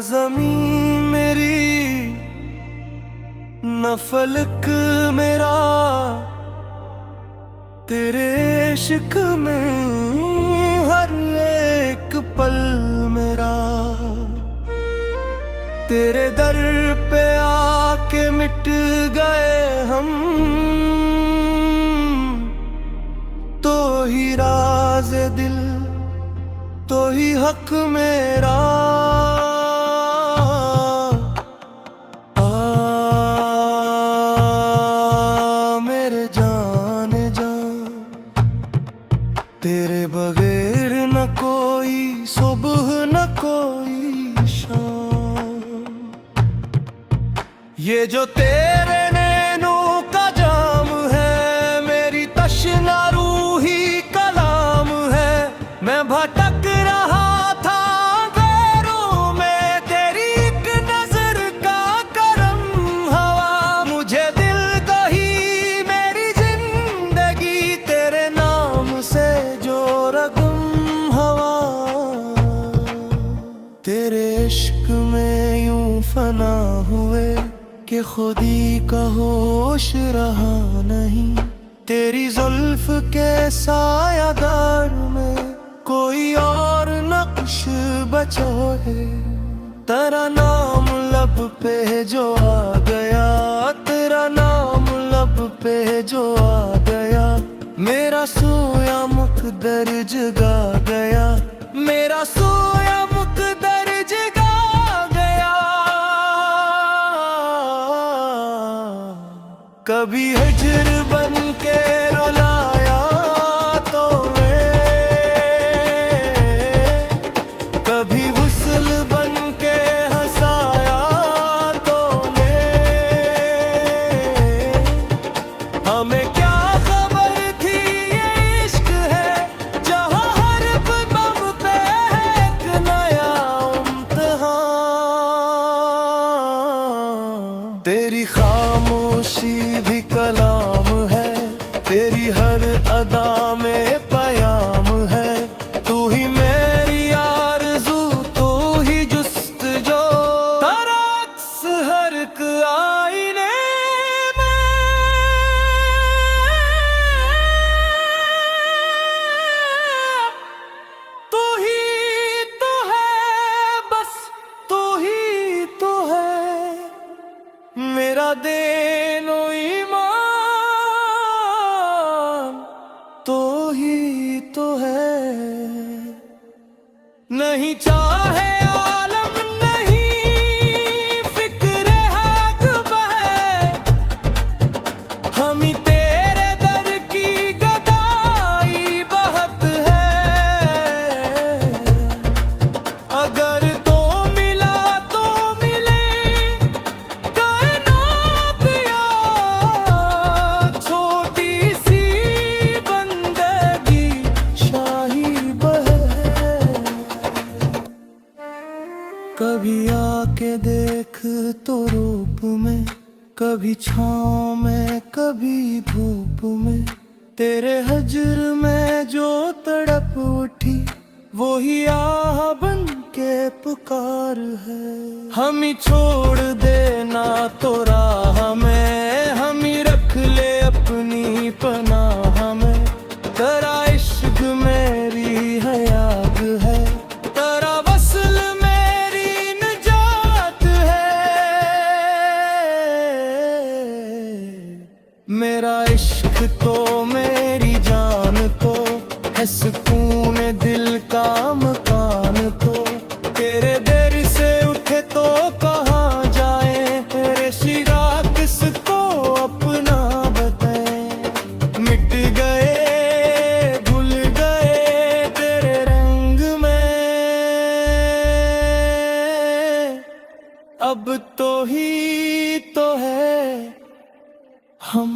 ज़मीं मेरी न फलक मेरा, तेरे इश्क में हर एक पल मेरा। तेरे दर पे आके मिट गए हम, तो ही राज़ दिल, तो ही हक मेरा। मेरे जान तेरे बगैर न कोई सुबह न कोई शाम। ये जो तेरे नैनों का जाम है, मेरी तशना रूही कलाम है। मैं भटक रहा था अंधेरों में, तेरी एक नजर का करम हवा मुझे दिल कही मेरी जिंदगी। तेरे नाम से जो रगम हवा, तेरे इश्क में यूं फना हुए कि खुदी का होश रहा नहीं। तेरी जुल्फ के सायादार में कोई और नक्श बचा है। तेरा नाम लब पे जो आ गया, तेरा नाम लब पे जो आ गया, मेरा सोया मुक़द्दर जगा गया, मेरा सोया मुक़द्दर जगा गया। कभी हिजर बन के रुलाया तो कभी वसल बन के हंसाया तो हमें क्या खबर थी ये इश्क है, जहाँ हर दम पे है एक नया इम्तिहान। तेरी खामोशी भी कलाम है, तेरी हर अदा में पयाम है। तू ही मेरी आरज़ू, तू ही जुस्तजो, तेरा अक्स हर एक आईने में। तू ही तो है, बस तू ही तो है मेरा देनो ईमान। तो ही तो है, नहीं चाहे आलम नहीं फिक्र हक बहे, हम ही तेरे दर की गदाई बहुत है। अगर तो मिला तो मिले कायनात या छोटी सी बंदगी शाही बहे। कभी आके देख तो रूप में, कभी छाँव में कभी धूप में, तेरे हजर में जो तड़प उठी वही आह बन के पुकार है। हम ही छोड़ देना तो राह में, हम ही रख ले अपनी पनाह में। तेरा इश्क मेरी हयात है, तेरा वसल मेरी निजात है। मेरा इश्क तो मेरी जान तो है, सुकून दिल का मकान तो। तेरे दर से उठे तो कहाँ जाए, तेरे शिरा किसको अपना बताए। मिट गए भूल गए तेरे रंग में, अब तो ही तो है हम।